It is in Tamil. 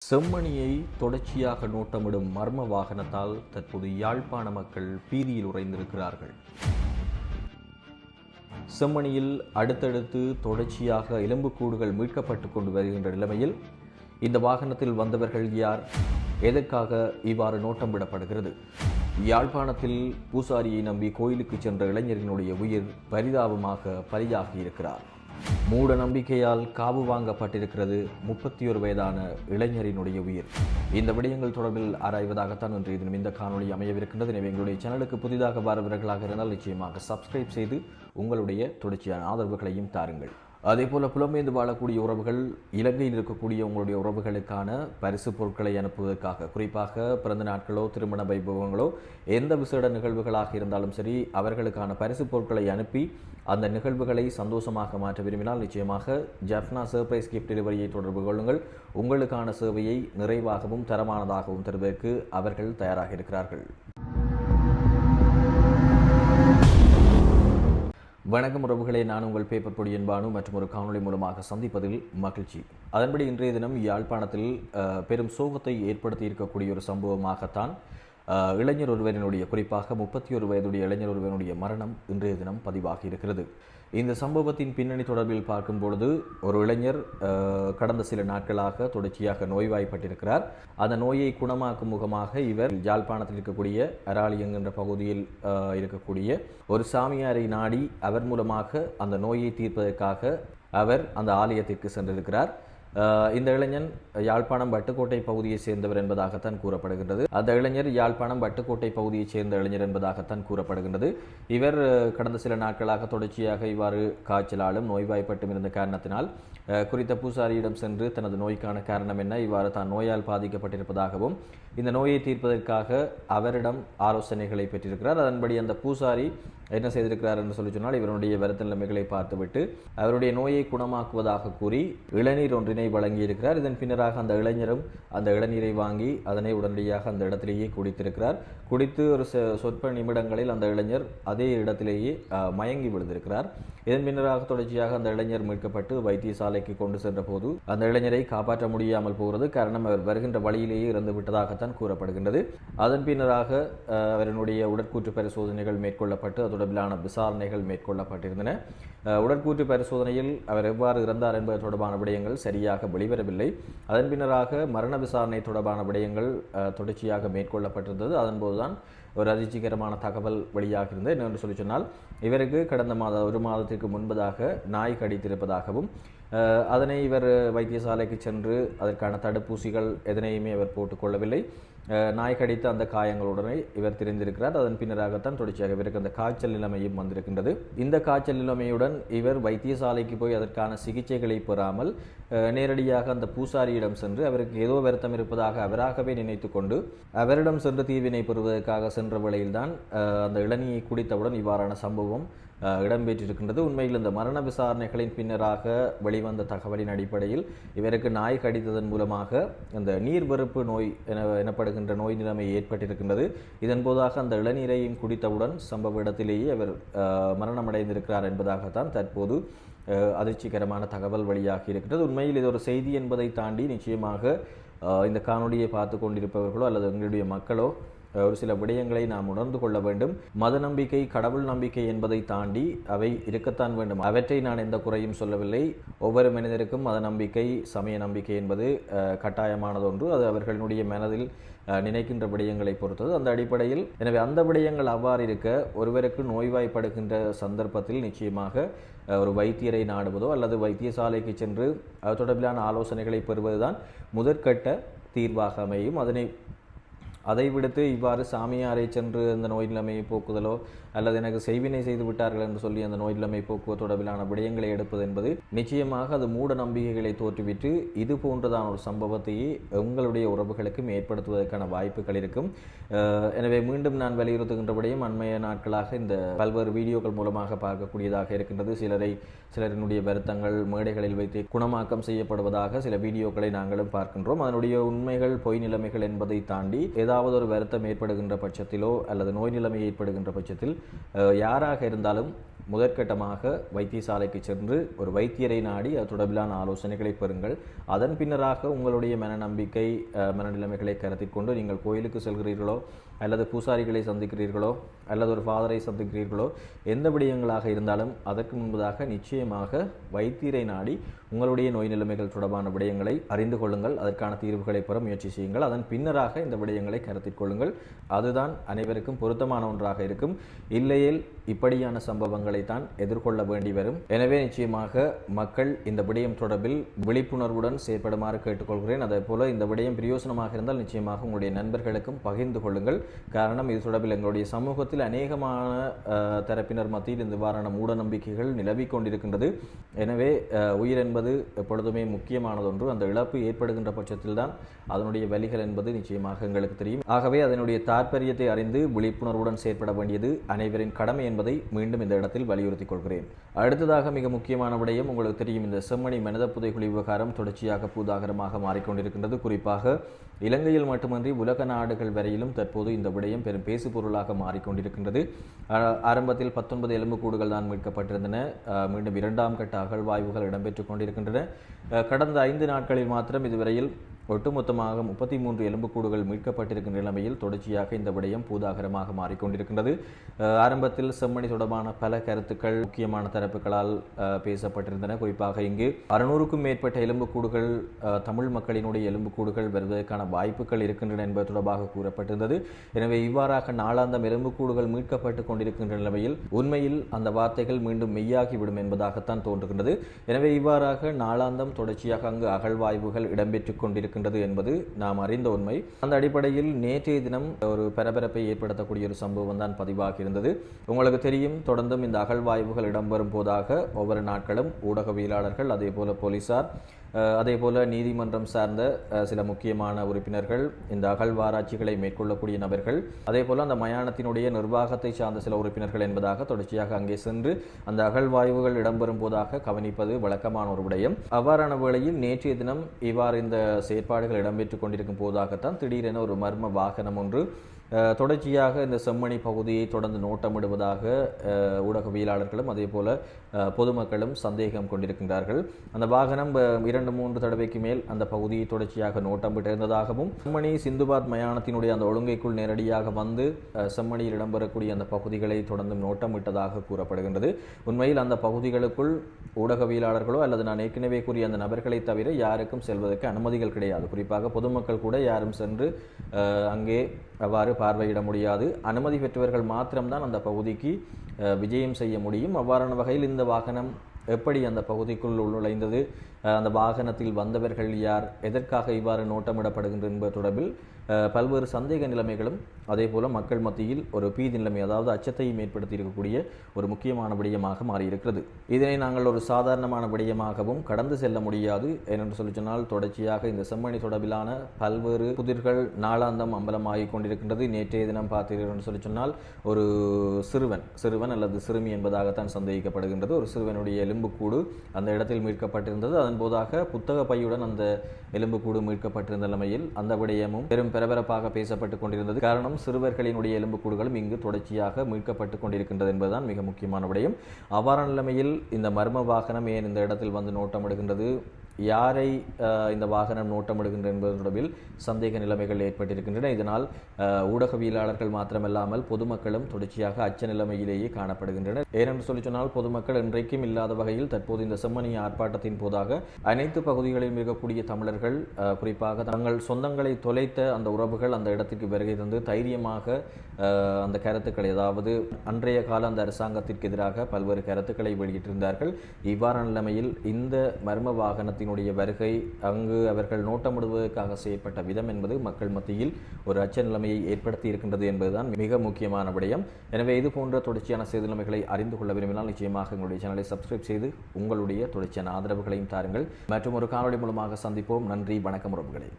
செம்மணியை தொடர்ச்சியாக நோட்டமிடும் மர்ம வாகனத்தால் தற்போது யாழ்ப்பாண மக்கள் பீதியில் உறைந்திருக்கிறார்கள். செம்மணியில் அடுத்தடுத்து தொடர்ச்சியாக எலும்புக்கூடுகள் மீட்கப்பட்டு கொண்டு வருகின்ற நிலைமையில் இந்த வாகனத்தில் வந்தவர்கள் யார், எதற்காக இவ்வாறு நோட்டம் விடப்படுகிறது? யாழ்ப்பாணத்தில் பூசாரியை நம்பி கோயிலுக்கு சென்ற இளைஞரினுடைய உயிர் பரிதாபமாக பலியாகி இருக்கிறார். மூட நம்பிக்கையால் காவு வாங்கப்பட்டிருக்கிறது 31 வயதான இளைஞரினுடைய உயிர். இந்த விடயங்கள் தொடர்பில் ஆராய்வதாகத்தான் இன்றைய தினம் இந்த காணொலி அமையவிருக்கின்றது. எனவே எங்களுடைய சேனலுக்கு புதிதாக வரவர்களாக இருந்தால் நிச்சயமாக சப்ஸ்கிரைப் செய்து உங்களுடைய தொடர்ச்சியான ஆதரவுகளையும் தாருங்கள். அதேபோல புலம்பெயர்ந்து வாழக்கூடிய உறவுகள், இலங்கையில் இருக்கக்கூடிய உங்களுடைய உறவுகளுக்கான பரிசு பொருட்களை அனுப்புவதற்காக, குறிப்பாக பிறந்த நாட்களோ திருமண வைபவங்களோ எந்த விசேட நிகழ்வுகளாக இருந்தாலும் சரி, அவர்களுக்கான பரிசு பொருட்களை அனுப்பி அந்த நிகழ்வுகளை சந்தோஷமாக மாற்ற விரும்பினால் நிச்சயமாக ஜெஃப்னா சர்ப்ரைஸ் கிஃப்ட் டெலிவரியை தொடர்பு கொள்ளுங்கள். உங்களுக்கான சேவையை நிறைவாகவும் தரமானதாகவும் தருவதற்கு அவர்கள் தயாராக இருக்கிறார்கள். வணக்கம் உறவுகளே, நான் உங்கள் பேப்பர் பொடியன் பானு மற்றும் ஒரு காணொலி மூலமாக சந்திப்பதில் மகிழ்ச்சி. அதன்படி இன்றைய தினம் யாழ்ப்பாணத்தில் பெரும் சோகத்தை ஏற்படுத்தி இருக்கக்கூடிய ஒரு சம்பவமாகத்தான் இளைஞர் ஒருவரினுடைய, குறிப்பாக 31 வயதுடைய இளைஞர் ஒருவனுடைய மரணம் இன்றைய தினம் பதிவாகி இருக்கிறது. இந்த சம்பவத்தின் பின்னணி தொடர்பில் பார்க்கும் பொழுது, ஒரு இளைஞர் கடந்த சில நாட்களாக தொடர்ச்சியாக நோய்வாய்ப்பட்டிருக்கிறார். அந்த நோயை குணமாக்கும் முகமாக இவர் யாழ்ப்பாணத்தில் இருக்கக்கூடிய அராலி என்கின்ற பகுதியில் இருக்கக்கூடிய ஒரு சாமியாரை நாடி அவர் மூலமாக அந்த நோயை தீர்ப்பதற்காக அவர் அந்த ஆலயத்திற்கு சென்றிருக்கிறார். இந்த இளைஞன் யாழ்ப்பாணம் வட்டுக்கோட்டை பகுதியை சேர்ந்தவர் என்பதாகத்தான் கூறப்படுகின்றது. அந்த இளைஞர் யாழ்ப்பாணம் வட்டுக்கோட்டை பகுதியைச் சேர்ந்த இளைஞர் என்பதாகத்தான் கூறப்படுகின்றது. இவர் கடந்த சில நாட்களாக தொடர்ச்சியாக இவ்வாறு காய்ச்சலாலும் நோய்வாய்ப்பட்டும் இருந்த காரணத்தினால் குறித்த பூசாரியிடம் சென்று தனது நோய்க்கான காரணம் என்ன, இவ்வாறு தான் நோயால் பாதிக்கப்பட்டிருப்பதாகவும் இந்த நோயை தீர்ப்பதற்காக அவரிடம் ஆலோசனைகளை பெற்றிருக்கிறார். அதன்படி அந்த பூசாரி என்ன செய்திருக்கிறார் என்று சொன்னால், இவருடைய வருத்த நிலைமைகளை பார்த்துவிட்டு அவருடைய நோயை குணமாக்குவதாக கூறி இளநீர் ஒன்றினை வழங்கியிருக்கிறார். இதன் பின்னராக அந்த இளைஞரும் அந்த இளநீரை வாங்கி அதனை உடனடியாக அந்த இடத்திலேயே குடித்திருக்கிறார். குடித்து ஒரு சொற்ப நிமிடங்களில் அந்த இளைஞர் அதே இடத்திலேயே மயங்கி விழுந்திருக்கிறார். இதன் பின்னராக தொடர்ச்சியாக அந்த இளைஞர் மீட்கப்பட்டு வைத்தியசாலைக்கு கொண்டு சென்ற போது அந்த இளைஞரை காப்பாற்ற முடியாமல் போகிறது. காரணம், அவர் வருகின்ற வழியிலேயே இறந்து விட்டதாகத்தான் கூறப்படுகின்றது. அதன் பின்னராக அவருடைய உடற்கூற்று பரிசோதனைகள் மேற்கொள்ளப்பட்டு அது தொடர்பிலான விசாரணைகள் மேற்கொள்ளப்பட்டிருந்தன. உடற்கூற்று பரிசோதனையில் அவர் எவ்வாறு இறந்தார் என்பது தொடர்பான விடயங்கள் சரியாக வெளிவரவில்லை. அதன் பின்னராக மரண விசாரணை தொடர்பான விடயங்கள் தொடர்ச்சியாக மேற்கொள்ளப்பட்டிருந்தது. அதன்போதுதான் ஒரு அதிர்ச்சிகரமான தகவல் வெளியாகிருந்தது. என்னென்று சொல்லி சொன்னால், இவருக்கு கடந்த ஒரு மாதத்திற்கு முன்பதாக நாய் கடித்திருப்பதாகவும் அதனை இவர் வைத்தியசாலைக்கு சென்று அதற்கான தடுப்பூசிகள் எதனையுமே அவர் போட்டுக்கொள்ளவில்லை. நாய் கடித்த அந்த காயங்களுடனே இவர் தெரிந்திருக்கிறார். அதன் பின்னராகத்தான் தொடர்ச்சியாக இவருக்கு அந்த காய்ச்சல் நிலைமையும் வந்திருக்கின்றது. இந்த காய்ச்சல் நிலைமையுடன் இவர் வைத்தியசாலைக்கு போய் அதற்கான சிகிச்சைகளை பெறாமல் நேரடியாக அந்த பூசாரியிடம் சென்று அவருக்கு ஏதோ வருத்தம் இருப்பதாக அவராகவே நினைத்து கொண்டு அவரிடம் சென்று தீர்வினை பெறுவதற்காக சென்ற வேளையில்தான் அந்த இளநியை குடித்தவுடன் இவ்வாறான சம்பவம் இடம்பெற்றிருக்கின்றது. உண்மையில் இந்த மரண விசாரணைகளின் பின்னராக வெளிவந்த தகவலின் அடிப்படையில் இவருக்கு நாய் கடித்ததன் மூலமாக அந்த நீர் வெறுப்பு நோய் எனப்படுகின்ற நோய் நிலைமை ஏற்பட்டிருக்கின்றது. இதன் போதாக அந்த இளநீரையும் குடித்தவுடன் சம்பவ இடத்திலேயே அவர் மரணமடைந்திருக்கிறார் என்பதாகத்தான் தற்போது அதிர்ச்சிகரமான தகவல் வெளியாகி இருக்கின்றது. உண்மையில் இது ஒரு செய்தி என்பதை தாண்டி நிச்சயமாக இந்த காணொலியை பார்த்து கொண்டிருப்பவர்களோ அல்லது எங்களுடைய மக்களோ ஒரு சில விடயங்களை நாம் உணர்ந்து கொள்ள வேண்டும். மத நம்பிக்கை, கடவுள் நம்பிக்கை என்பதை தாண்டி அவை இருக்கத்தான் வேண்டும். அவற்றை நான் எந்த குறையும் சொல்லவில்லை. ஒவ்வொரு மனிதருக்கும் மத நம்பிக்கை, சமய நம்பிக்கை என்பது கட்டாயமானது ஒன்று. அது அவர்களுடைய மனதில் நினைக்கின்ற விடயங்களை பொறுத்தது. அந்த அடிப்படையில் எனவே அந்த விடயங்கள் அவ்வாறு இருக்க, ஒருவருக்கு நோய்வாய்ப்படுகின்ற சந்தர்ப்பத்தில் நிச்சயமாக ஒரு வைத்தியரை நாடுவதோ அல்லது வைத்தியசாலைக்கு சென்று அது தொடர்பிலான ஆலோசனைகளை பெறுவதுதான் முதற்கட்ட தீர்வாக அமையும். அதை விடுத்து இவ்வாறு சாமியாரை சென்று அந்த நோய் நிலைமையை போக்குதலோ அல்லது எனக்கு செய்வினை செய்து விட்டார்கள் என்று சொல்லி அந்த நோய் நிலைமை போக்குவது தொடர்பிலான விடயங்களை எடுப்பது என்பது நிச்சயமாக அது மூட நம்பிக்கைகளை தோற்றுவிட்டு இது போன்றதான ஒரு சம்பவத்தையே உங்களுடைய உறவுகளுக்கும் ஏற்படுத்துவதற்கான வாய்ப்புகள் இருக்கும். எனவே மீண்டும் நான் வலியுறுத்துகின்ற விடயம், அண்மைய நாட்களாக இந்த பல்வேறு வீடியோக்கள் மூலமாக பார்க்கக்கூடியதாக இருக்கின்றது. சிலரினுடைய வருத்தங்கள் மேடைகளில் வைத்து குணமாக்கம் செய்யப்படுவதாக சில வீடியோக்களை நாங்களும் பார்க்கின்றோம். அதனுடைய உண்மைகள் பொய் நிலைமைகள் என்பதை தாண்டி ஏதாவது ஒரு வருத்தம் ஏற்படுகின்ற பட்சத்திலோ அல்லது நோய் நிலைமை ஏற்படுகின்ற பட்சத்தில் யாராக இருந்தாலும் முதற்கட்டமாக வைத்தியசாலைக்கு சென்று ஒரு வைத்தியரை நாடி அது தொடர்பிலான ஆலோசனைகளை பெறுங்கள். அதன் பின்னராக உங்களுடைய மனநம்பிக்கை மனநிலைமைகளை கருத்தில் கொண்டு நீங்கள் கோயிலுக்கு செல்கிறீர்களோ அல்லது பூசாரிகளை சந்திக்கிறீர்களோ அல்லது ஒரு ஃபாதரை சந்திக்கிறீர்களோ எந்த விடயங்களாக இருந்தாலும் அதற்கு முன்பதாக நிச்சயமாக வைத்தியரை நாடி உங்களுடைய நோய் நிலைமைகள் தொடர்பான விடயங்களை அறிந்து கொள்ளுங்கள். அதற்கான தீர்வுகளை பெற முயற்சி செய்யுங்கள். அதன் பின்னராக இந்த விடயங்களை கருத்தில் கொள்ளுங்கள். அதுதான் அனைவருக்கும் பொருத்தமான ஒன்றாக இருக்கும். இல்லையேல் இப்படியான சம்பவங்களை தான் எதிர்கொள்ள வேண்டி வரும். எனவே நிச்சயமாக மக்கள் இந்த விடயம் தொடர்பில் விழிப்புணர்வுடன் செயற்படுமாறு கேட்டுக்கொள்கிறேன். அதே போல இந்த விடயம் பிரயோசனமாக இருந்தால் நிச்சயமாக உங்களுடைய நண்பர்களுக்கும் பகிர்ந்து கொள்ளுங்கள். காரணம் இது தொடர்பில் எங்களுடைய சமூகத்தில் அநேகமான தரப்பினர் மத்தியில் இந்த வாரான மூட நம்பிக்கைகள் நிலவிக் கொண்டிருக்கின்றது. எனவே உயிர் என்பது எப்பொழுதுமே முக்கியமானது ஒன்று. அந்த இழப்பு ஏற்படுகின்ற பட்சத்தில் தான் அதனுடைய வலிகள் என்பது நிச்சயமாக எங்களுக்கு தெரியும். ஆகவே அதனுடைய தாற்பயத்தை அறிந்து விழிப்புணர்வுடன் செயற்பட வேண்டியது அனைவரின் கடமை என்பதை மீண்டும் இந்த இடத்தில் வலியுறுத்திக் கொள்கிறேன். அடுத்ததாக மிக முக்கியமான விடயம் உங்களுக்கு தெரியும், இந்த செம்மணி மனித புதைகுழி விவகாரம் தொடர்ச்சியாக பூதாகரமாக மாறிக்கொண்டிருக்கின்றது. குறிப்பாக இலங்கையில் மட்டுமின்றி உலக நாடுகள் வரையிலும் தற்போது இந்த விடயம் பெரும் பேசு பொருளாக மாறிக்கொண்டிருக்கின்றது. ஆரம்பத்தில் 19 எலும்புக்கூடுகள் தான் மீட்கப்பட்டிருந்தன. மீண்டும் 2ஆம் கட்ட அகழ்வாய்வுகள் இடம்பெற்றுக் கொண்டிருக்கின்றன. கடந்த 5 நாட்களில் மாத்திரம் இதுவரையில் ஒட்டுமொத்தமாக 33 எலும்புக்கூடுகள் மீட்கப்பட்டிருக்கின்ற நிலைமையில் தொடர்ச்சியாக இந்த விடயம் பூதாகரமாக மாறிக்கொண்டிருக்கின்றது. ஆரம்பத்தில் செம்மணி தொடர்பான பல கருத்துக்கள் முக்கியமான தரப்புகளால் பேசப்பட்டிருந்தன. குறிப்பாக இங்கு 600க்கும் மேற்பட்ட எலும்புக்கூடுகள் தமிழ் மக்களினுடைய எலும்புக்கூடுகள் வருவதற்கான வாய்ப்புகள் இருக்கின்றன என்பது தொடர்பாக கூறப்பட்டிருந்தது. எனவே இவ்வாறாக நாளாந்தம் எலும்புக்கூடுகள் மீட்கப்பட்டுக் கொண்டிருக்கின்ற நிலைமையில் உண்மையில் அந்த வார்த்தைகள் மீண்டும் மெய்யாகிவிடும் என்பதாகத்தான் தோன்றுகின்றது. எனவே இவ்வாறாக நாளாந்தம் தொடர்ச்சியாக அங்கு அகழ்வாய்வுகள் இடம்பெற்றுக் கொண்டிருக்கின்றன என்பது நாம் அறிந்த உண்மை. அந்த அடிப்படையில் நேற்றைய தினம் ஒரு பரபரப்பை ஏற்படுத்தக்கூடிய ஒரு சம்பவம் தான் பதிவாகி இருந்தது. உங்களுக்கு தெரியும், தொடர்ந்தும் இந்த அகழ்வாய்வுகள் இடம்பெறும் போதாக ஒவ்வொரு நாட்களும் ஊடகவியலாளர்கள், அதே போல போலீசார், அதே போல நீதிமன்றம் சார்ந்த சில முக்கியமான உறுப்பினர்கள், இந்த அகழ்வாராய்ச்சிகளை மேற்கொள்ளக்கூடிய நபர்கள், அதே போல அந்த மயானத்தினுடைய நிர்வாகத்தை சார்ந்த சில உறுப்பினர்கள் என்பதாக தொடர்ச்சியாக அங்கே சென்று அந்த அகழ்வாய்வுகள் இடம்பெறும் போதாக கவனிப்பது வழக்கமான ஒரு விடயம். அவ்வாறான வேளையில் நேற்றைய தினம் இவ்வாறு இந்த செயற்பாடுகள் இடம்பெற்றுக் கொண்டிருக்கும் போதாகத்தான் திடீரென ஒரு மர்ம வாகனம் ஒன்று தொடர்ச்சியாக இந்த செம்மணி பகுதியை தொடர்ந்து நோட்டமிடுவதாக ஊடகவியலாளர்களும் அதே போல பொதுமக்களும் சந்தேகம் கொண்டிருக்கின்றார்கள். அந்த வாகனம் 2-3 தடவைக்கு மேல் அந்த பகுதியை தொடர்ச்சியாக நோட்டமிட்டிருந்ததாகவும் செம்மணி சிந்துபாத் மயானத்தினுடைய அந்த ஒழுங்கைக்குள் நேரடியாக வந்து செம்மணியில் இடம்பெறக்கூடிய அந்த பகுதிகளை தொடர்ந்து நோட்டமிட்டதாக கூறப்படுகின்றது. உண்மையில் அந்த பகுதிகளுக்குள் ஊடகவியலாளர்களோ அல்லது நான் ஏற்கனவே கூறிய அந்த நபர்களை தவிர யாருக்கும் செல்வதற்கு அனுமதிகள் கிடையாது. குறிப்பாக பொதுமக்கள் கூட யாரும் சென்று அங்கே அவ்வாறு பார்வையிட முடியாது. அனுமதி பெற்றவர்கள் மாத்திரம்தான் அந்த பகுதிக்கு விஜயம் செய்ய முடியும். அவ்வாறான வகையில் இந்த வாகனம் எப்படி அந்த பகுதிக்குள் நுழைந்தது, அந்த வாகனத்தில் வந்தவர்கள் யார், எதற்காக இவ்வாறு நோட்டமிடப்படுகின்ற என்பது தொடர்பில் பல்வேறு சந்தேக நிலைமைகளும் அதே போல மக்கள் மத்தியில் ஒரு பீதி நிலைமை, அதாவது அச்சத்தையும் ஏற்படுத்தி இருக்கக்கூடிய ஒரு முக்கியமான விடயமாக மாறியிருக்கிறது. இதனை நாங்கள் ஒரு சாதாரணமான விடயமாகவும் கடந்து செல்ல முடியாது. ஏனென்று சொல்லி சொன்னால் தொடர்ச்சியாக இந்த செம்மணி தொடர்பிலான பல்வேறு புதிர்கள் நாளாந்தம் அம்பலமாகிக் கொண்டிருக்கின்றது. நேற்றைய தினம் பார்த்தீர்கள் என்று சொல்லி சொன்னால் ஒரு சிறுவன் அல்லது சிறுமி என்பதாகத்தான் சந்தேகிக்கப்படுகின்றது. ஒரு சிறுவனுடைய எலும்புக்கூடு அந்த இடத்தில் மீட்கப்பட்டிருந்தது. அதன் போதாக புத்தக பையுடன் அந்த எலும்புக்கூடு மீட்கப்பட்டிருந்த நிலைமையில் அந்த விடயமும் பெரும் பரபரப்பாக பேசப்பட்டுக் கொண்டிருந்தது. காரணம், சிறுவர்களினுடைய எலும்புக்கூடுகளும் இங்கு தொடர்ச்சியாக மீட்கப்பட்டுக் கொண்டிருக்கின்றது என்பதுதான் மிக முக்கியமான விடயம். அவ்வாறான நிலைமையில் இந்த மர்ம வாகனம் ஏன் இந்த இடத்தில் வந்து நோட்டமிடுகின்றது, யாரை இந்த வாகனம் நோட்டமிடுகின்ற என்பது தொடர்பில் சந்தேக நிலைமைகள் ஏற்பட்டிருக்கின்றன. இதனால் ஊடகவியலாளர்கள் மாத்திரமல்லாமல் பொதுமக்களும் தொடர்ச்சியாக அச்ச நிலைமையிலேயே காணப்படுகின்றனர். ஏனென்று சொல்லி சொன்னால் பொதுமக்கள் இன்றைக்கும் இல்லாத வகையில் தற்போது இந்த செம்மணி ஆர்ப்பாட்டத்தின் போதாக அனைத்து பகுதிகளிலும் இருக்கக்கூடிய தமிழர்கள், குறிப்பாக தங்கள் சொந்தங்களை தொலைத்த அந்த உறவுகள் அந்த இடத்திற்கு வருகை தந்து தைரியமாக அந்த கருத்துக்களை, அதாவது அன்றைய கால அந்த அரசாங்கத்திற்கு எதிராக பல்வேறு கருத்துக்களை வெளியிட்டிருந்தார்கள். இவ்வாறான நிலைமையில் இந்த மர்ம வாகனத்தினுடைய வருகை, அங்கு அவர்கள் நோட்டமிடுவதற்காக செய்யப்பட்ட விதம் என்பது மக்கள் மத்தியில் ஒரு அச்ச நிலைமையை ஏற்படுத்தி இருக்கின்றது என்பதுதான் மிக முக்கியமான விடயம். எனவே இது போன்ற தொடர்ச்சியான செய்தி நிலைமைகளை அறிந்து கொள்ள விரும்பினால் நிச்சயமாக எங்களுடைய சேனலை சப்ஸ்கிரைப் செய்து உங்களுடைய தொடர்ச்சியான ஆதரவுகளையும் தாருங்கள். மற்றும் ஒரு காணொலி மூலமாக சந்திப்போம். நன்றி, வணக்கம் உறவுகளே.